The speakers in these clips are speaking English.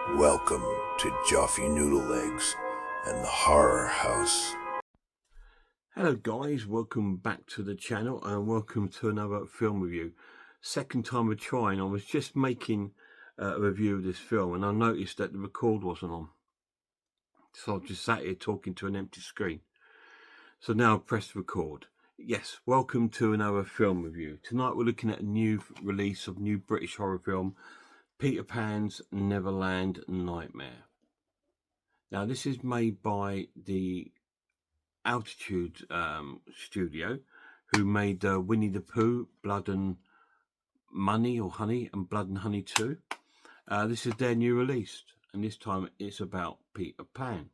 Welcome to Joffy Noodle Legs and the Horror House. Hello guys, welcome back to the channel and welcome to another film review. Second time of trying. I was just making a review of this film and I noticed that the record wasn't on. So I just sat here talking to an empty screen. So now I've pressed record. Yes, welcome to another film review. Tonight we're looking at a new release of new British horror film, Peter Pan's Neverland Nightmare. Now this is made by the Altitude studio, who made Winnie the Pooh, Blood and Money or Honey, and Blood and Honey 2. This is their new release, and this time it's about Peter Pan.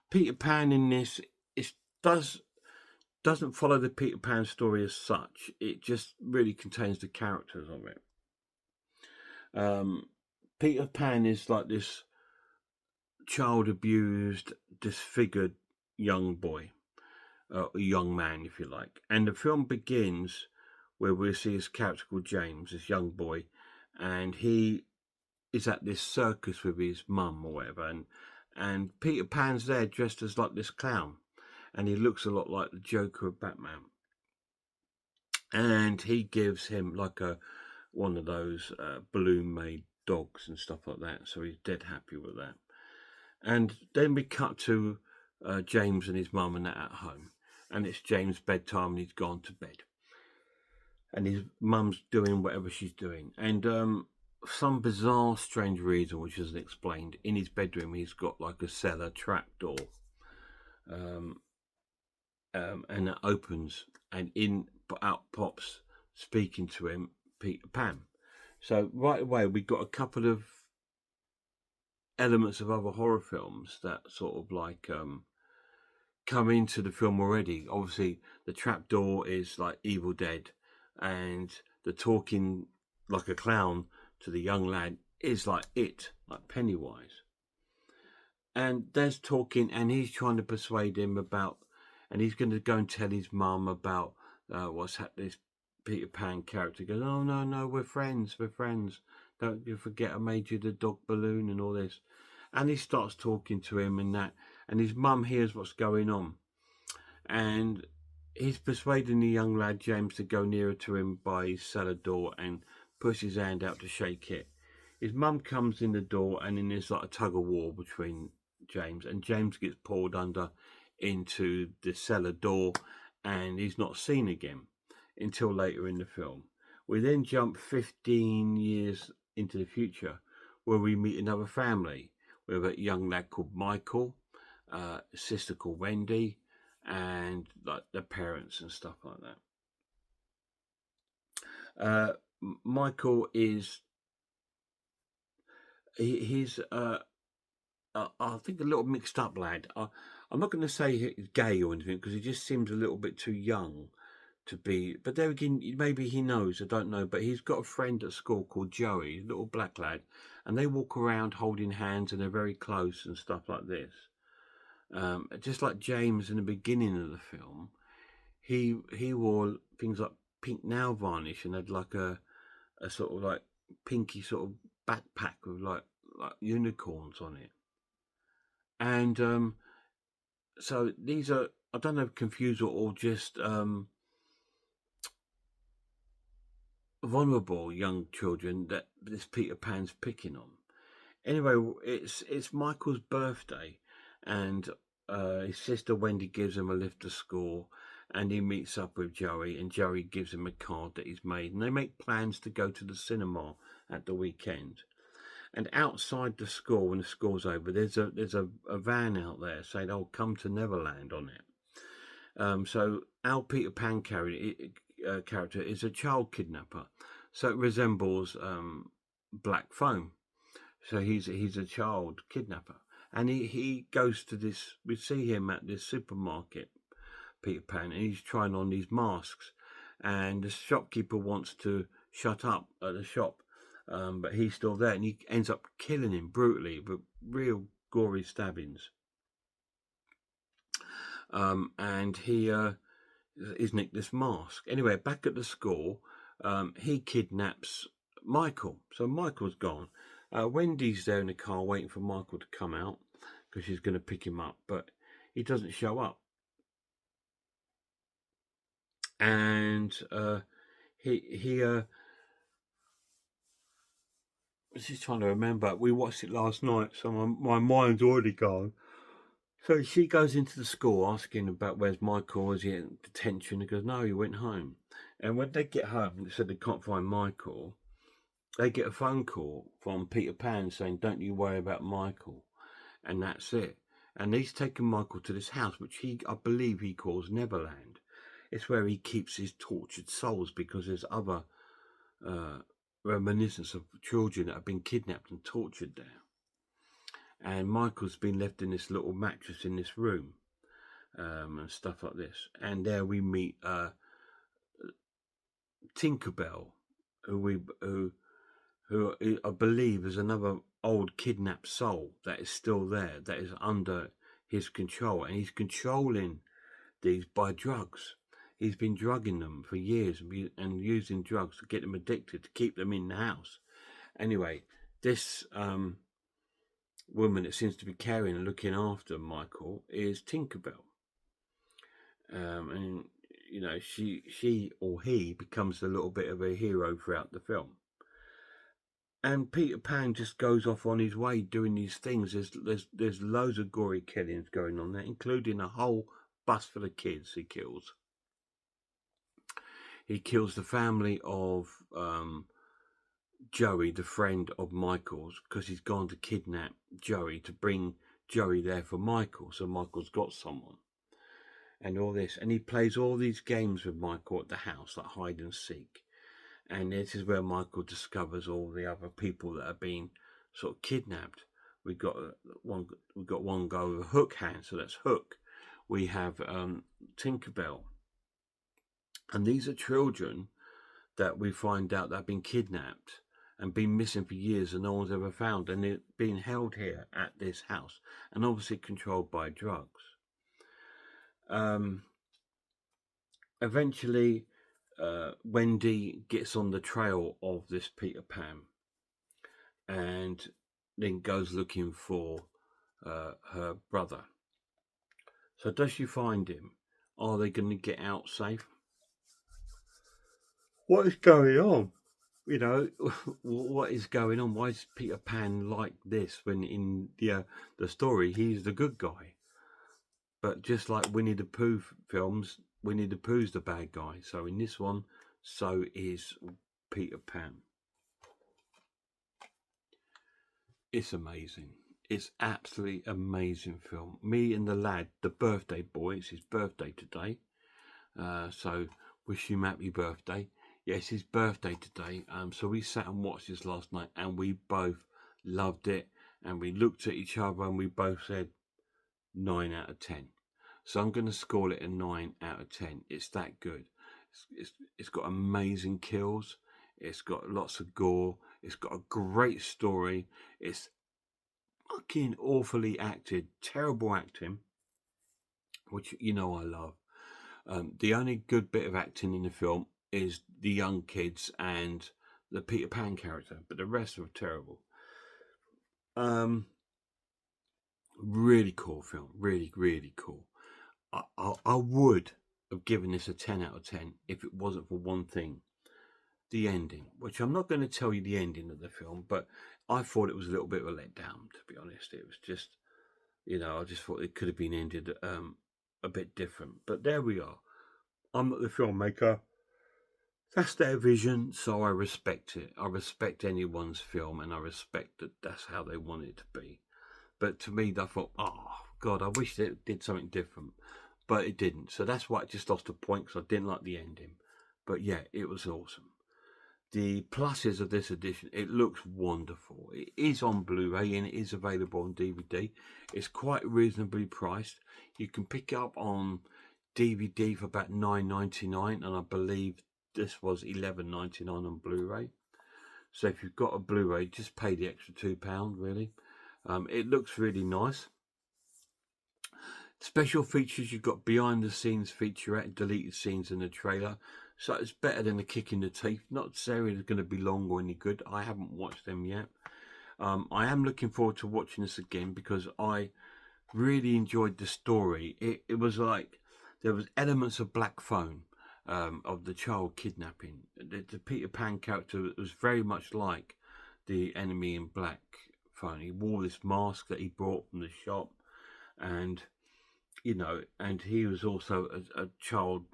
Peter Pan in this doesn't follow the Peter Pan story as such. It just really contains the characters of it. Peter Pan is like this child abused, disfigured young boy. A young man, if you like. And the film begins where we see his character called James, this young boy, and he is at this circus with his mum or whatever, and Peter Pan's there dressed as like this clown, and he looks a lot like the Joker of Batman. And he gives him like one of those balloon-made dogs and stuff like that, so he's dead happy with that. And then we cut to James and his mum and that at home. And it's James' bedtime and he's gone to bed. And his mum's doing whatever she's doing. And for some bizarre, strange reason, which isn't explained, in his bedroom he's got like a cellar trapdoor. And it opens and out pops, speaking to him, Peter Pan. So right away we got a couple of elements of other horror films that sort of like come into the film already. Obviously the trapdoor is like Evil Dead, and the talking like a clown to the young lad is like Pennywise. And there's talking and he's trying to persuade him about, and he's going to go and tell his mum about what's happening. This Peter Pan character goes, oh no, we're friends, don't you forget I made you the dog balloon and all this. And he starts talking to him and that, and his mum hears what's going on, and he's persuading the young lad James to go nearer to him by his cellar door and push his hand out to shake it. His mum comes in the door, and then there's like a tug of war between James, and James gets pulled under into the cellar door, and he's not seen again until later in the film. We then jump 15 years into the future, where we meet another family. We have a young lad called Michael, a sister called Wendy, and like the parents and stuff like that. Michael is he's I think a little mixed up lad. I'm not going to say he's gay or anything because he just seems a little bit too young to be. But there again, maybe he knows. I don't know. But he's got a friend at school called Joey, a little black lad, and they walk around holding hands and they're very close and stuff like this. Just like James in the beginning of the film, he wore things like pink nail varnish and had like a sort of like pinky sort of backpack with like unicorns on it. And so these are, I don't know, confused or just vulnerable young children that this Peter Pan's picking on. Anyway, it's Michael's birthday, and his sister Wendy gives him a lift to school, and he meets up with Joey, and Joey gives him a card that he's made, and they make plans to go to the cinema at the weekend. And outside the school, when the school's over, there's a van out there saying, "Oh, come to Neverland" on it. So our Peter Pan character is a child kidnapper, so it resembles Black Phone. So he's a child kidnapper, and he goes to this. We see him at this supermarket, Peter Pan, and he's trying on these masks, and the shopkeeper wants to shut up at the shop, but he's still there, and he ends up killing him brutally with real gory stabbings. And he's nicked this mask. Anyway, back at the school, he kidnaps Michael. So Michael's gone. Wendy's there in the car waiting for Michael to come out because she's going to pick him up, but he doesn't show up. And he I was just trying to remember. We watched it last night, so my mind's already gone. So she goes into the school asking about where's Michael, is he in detention? He goes, no, he went home. And when they get home, they said they can't find Michael. They get a phone call from Peter Pan saying, don't you worry about Michael. And that's it. And he's taken Michael to this house, which I believe he calls Neverland. It's where he keeps his tortured souls, because there's other reminiscence of children that have been kidnapped and tortured there. And Michael's been left in this little mattress in this room, and stuff like this. And there we meet Tinkerbell, who I believe is another old kidnapped soul that is still there, that is under his control, and he's controlling these by drugs. He's been drugging them for years and using drugs to get them addicted, to keep them in the house. Anyway, this woman that seems to be caring and looking after Michael is Tinkerbell. And, you know, she or he becomes a little bit of a hero throughout the film. And Peter Pan just goes off on his way doing these things. There's loads of gory killings going on there, including a whole bus full of kids he kills. He kills the family of Joey, the friend of Michael's, because he's gone to kidnap Joey to bring Joey there for Michael. So Michael's got someone and all this. And he plays all these games with Michael at the house, like hide and seek. And this is where Michael discovers all the other people that are being sort of kidnapped. We've got one guy with a hook hand, so that's Hook. We have Tinkerbell. And these are children that we find out that have been kidnapped and been missing for years and no one's ever found. And they're being held here at this house and obviously controlled by drugs. Eventually, Wendy gets on the trail of this Peter Pan and then goes looking for her brother. So does she find him? Are they going to get out safe? What is going on? You know, what is going on? Why is Peter Pan like this when in the story he's the good guy? But just like Winnie the Pooh films, Winnie the Pooh's the bad guy. So in this one, so is Peter Pan. It's amazing. It's absolutely amazing film. Me and the lad, the birthday boy, it's his birthday today. So wish him happy birthday. Yes, his birthday today. So we sat and watched this last night and we both loved it. And we looked at each other and we both said 9 out of 10. So I'm going to score it a 9 out of 10. It's that good. It's got amazing kills. It's got lots of gore. It's got a great story. It's fucking awfully acted. Terrible acting, which you know I love. The only good bit of acting in the film is the young kids and the Peter Pan character, but the rest are terrible. Really cool film. Really, really cool. I would have given this a 10 out of 10 if it wasn't for one thing. The ending, which I'm not going to tell you the ending of the film, but I thought it was a little bit of a letdown, to be honest. It was just, you know, I just thought it could have been ended a bit different. But there we are. I'm not the filmmaker. That's their vision, so I respect it. I respect anyone's film, and I respect that that's how they want it to be. But to me, I thought, oh, God, I wish it did something different. But it didn't. So that's why it just lost a point, because I didn't like the ending. But yeah, it was awesome. The pluses of this edition, it looks wonderful. It is on Blu-ray and it is available on DVD. It's quite reasonably priced. You can pick it up on DVD for about $9.99, and I believe this was $11.99 on Blu-ray. So if you've got a Blu-ray, just pay the extra £2, really. It looks really nice. Special features, you've got behind the scenes featurette, deleted scenes in the trailer. So it's better than a kick in the teeth. Not necessarily it's going to be long or any good. I haven't watched them yet. I am looking forward to watching this again because I really enjoyed the story. It was like there was elements of Black Phone, of the child kidnapping. The Peter Pan character was very much like the enemy in Black Phone. He wore this mask that he brought from the shop, and and he was also a child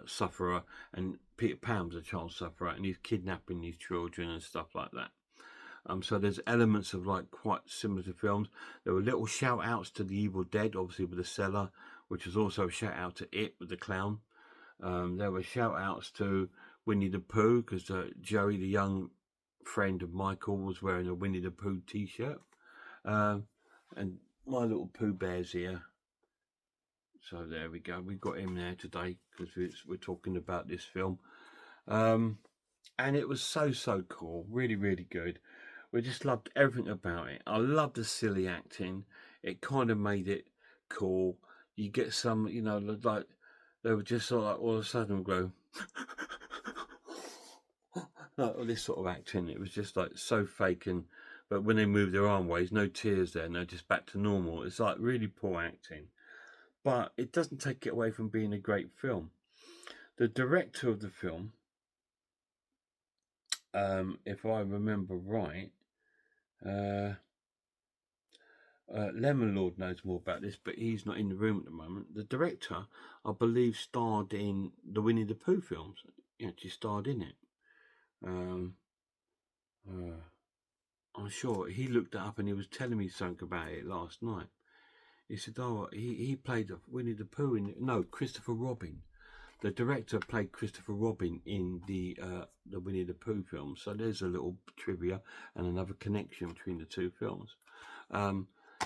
sufferer, and Peter Pan was a child sufferer, and he's kidnapping these children and stuff like that. So there's elements of like quite similar to films. There were little shout outs to the Evil Dead, obviously with the cellar, which was also a shout out to It with the clown. There were shout outs to Winnie the Pooh because Joey, the young friend of Michael, was wearing a Winnie the Pooh t-shirt. And my little Pooh Bear's here. So there we go. We've got him there today because we're talking about this film. And it was so cool. Really, really good. We just loved everything about it. I loved the silly acting. It kind of made it cool. You get some, like they were just sort of like all of a sudden go like all this sort of acting. It was just like so fake, but when they moved their arm ways, no tears there, no, just back to normal. It's like really poor acting, but it doesn't take it away from being a great film. The director of the film, if I remember right, Lemon Lord knows more about this, but he's not in the room at the moment. The director, I believe, starred in the Winnie the Pooh films. He actually starred in it. I'm sure he looked it up and he was telling me something about it last night. He said, "Oh, he played Winnie the Pooh Christopher Robin. The director played Christopher Robin in the Winnie the Pooh film." So there's a little trivia and another connection between the two films.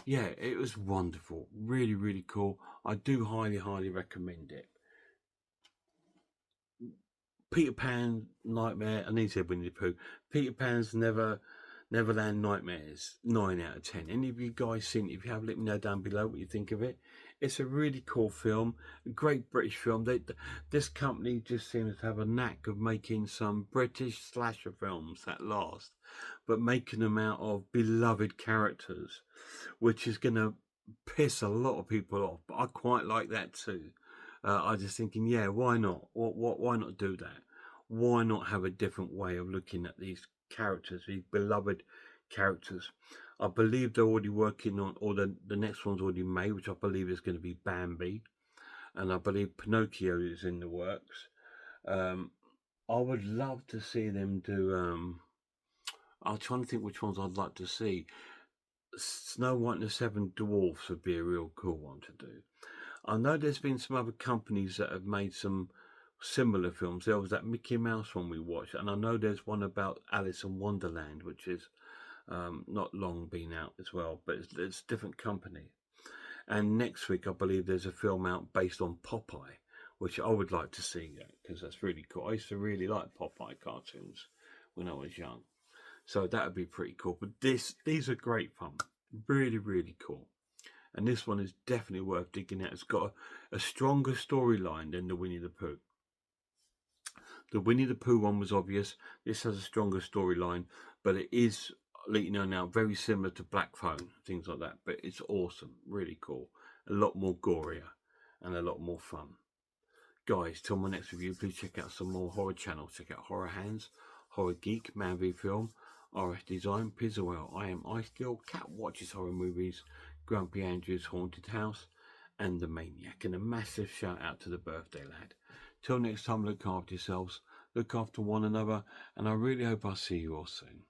Yeah, it was wonderful. Really, really cool. I do highly recommend it. Peter Pan Nightmare, I need to say Winnie the Pooh. Peter Pan's Neverland Nightmares, 9 out of 10. Any of you guys seen it? If you have, let me know down below what you think of it. It's a really cool film, a great British film. This company just seems to have a knack of making some British slasher films that last, but making them out of beloved characters, which is going to piss a lot of people off. But I quite like that too. I was just thinking, yeah, why not? Why not do that? Why not have a different way of looking at these characters, these beloved characters? I believe they're already working on, or the next one's already made, which I believe is going to be Bambi, and I believe Pinocchio is in the works. I would love to see them do. I'm trying to think which ones I'd like to see. Snow White and the Seven Dwarfs would be a real cool one to do. I know there's been some other companies that have made some similar films. There was that Mickey Mouse one we watched, and I know there's one about Alice in Wonderland, which is not long been out as well, but it's a different company. And next week, I believe there's a film out based on Popeye, which I would like to see because that's really cool. I used to really like Popeye cartoons when I was young, so that would be pretty cool. But these are great fun, really, really cool. And this one is definitely worth digging out. It's got a stronger storyline than the Winnie the Pooh. The Winnie the Pooh one was obvious. This has a stronger storyline, but it is, now very similar to Black Phone, things like that. But it's awesome, really cool. A lot more gorier and a lot more fun. Guys, till my next review, please check out some more horror channels. Check out Horror Hands, Horror Geek, Man v Film, RS Design, Pizzawell, I Am Ice Girl, Cat Watches Horror Movies, Grumpy Andrew's Haunted House, and The Maniac. And a massive shout out to the birthday lad. Till next time, look after yourselves, look after one another, and I really hope I'll see you all soon.